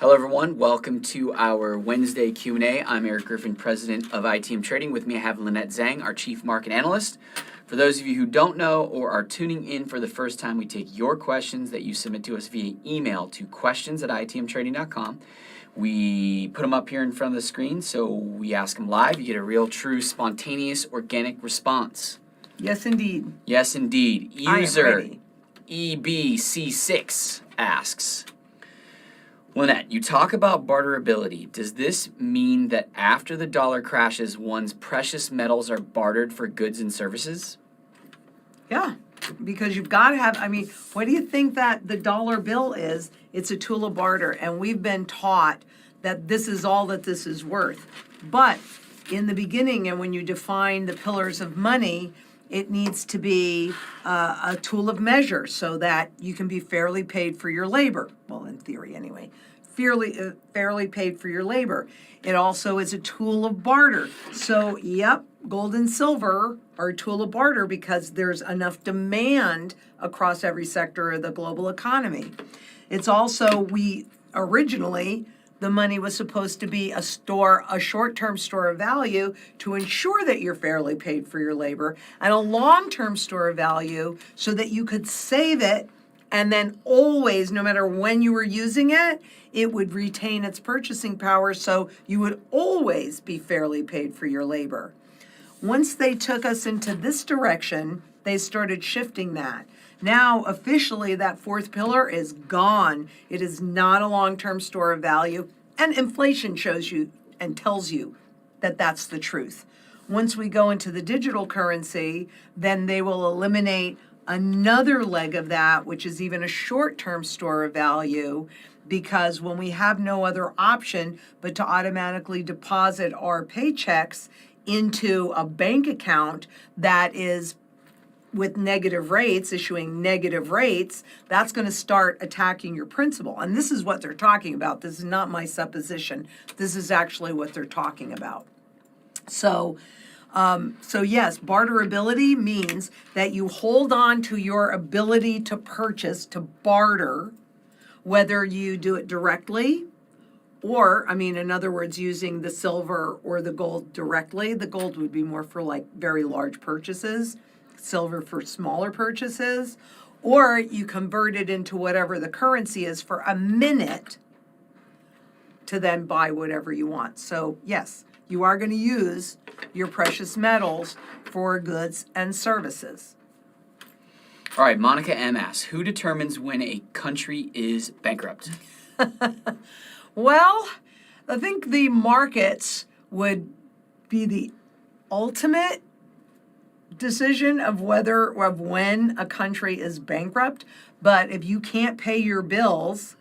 Hello everyone, welcome to our Wednesday Q&A. I'm Eric Griffin, President of ITM Trading. With me I have Lynette Zhang, our Chief Market Analyst. For those of you who don't know or are tuning in for the first time, we take your questions that you submit to us via email to questions@itmtrading.com. We put them up here in front of the screen, so we ask them live. You get a real, true, spontaneous, organic response. Yes, indeed. Yes, indeed. I am User ready. EBC6 asks, Lynette, you talk about barterability. Does this mean that after the dollar crashes, one's precious metals are bartered for goods and services? Yeah, because you've got to have, what do you think that the dollar bill is? It's a tool of barter, and we've been taught that this is all that this is worth. But in the beginning, and when you define the pillars of money, it needs to be a tool of measure so that you can be fairly paid for your labor. Well, in theory anyway, fairly paid for your labor. It also is a tool of barter. So, yep, gold and silver are a tool of barter because there's enough demand across every sector of the global economy. It's also, originally, the money was supposed to be a short-term store of value to ensure that you're fairly paid for your labor, and a long-term store of value so that you could save it and then always, no matter when you were using it, it would retain its purchasing power so you would always be fairly paid for your labor. Once they took us into this direction, they started shifting that. Now, officially, that fourth pillar is gone. It is not a long-term store of value, and inflation shows you and tells you that that's the truth. Once we go into the digital currency, then they will eliminate another leg of that, which is even a short-term store of value, because when we have no other option but to automatically deposit our paychecks into a bank account that is with negative rates, issuing negative rates, that's going to start attacking your principal. And this is what they're talking about. This is not my supposition. This is actually what they're talking about. So yes, barterability means that you hold on to your ability to purchase, to barter, whether you do it directly or, in other words, using the silver or the gold directly. The gold would be more for like very large purchases, silver for smaller purchases, or you convert it into whatever the currency is for a minute to then buy whatever you want. So yes, you are going to use your precious metals for goods and services. All right, Monica M. asks, who determines when a country is bankrupt? Well, I think the markets would be the ultimate decision of when a country is bankrupt. But if you can't pay your bills,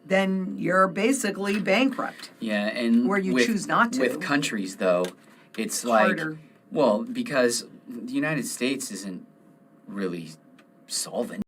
then you're basically bankrupt. Yeah, and where you choose not to. With countries, though, it's harder. Well, because the United States isn't really solvent.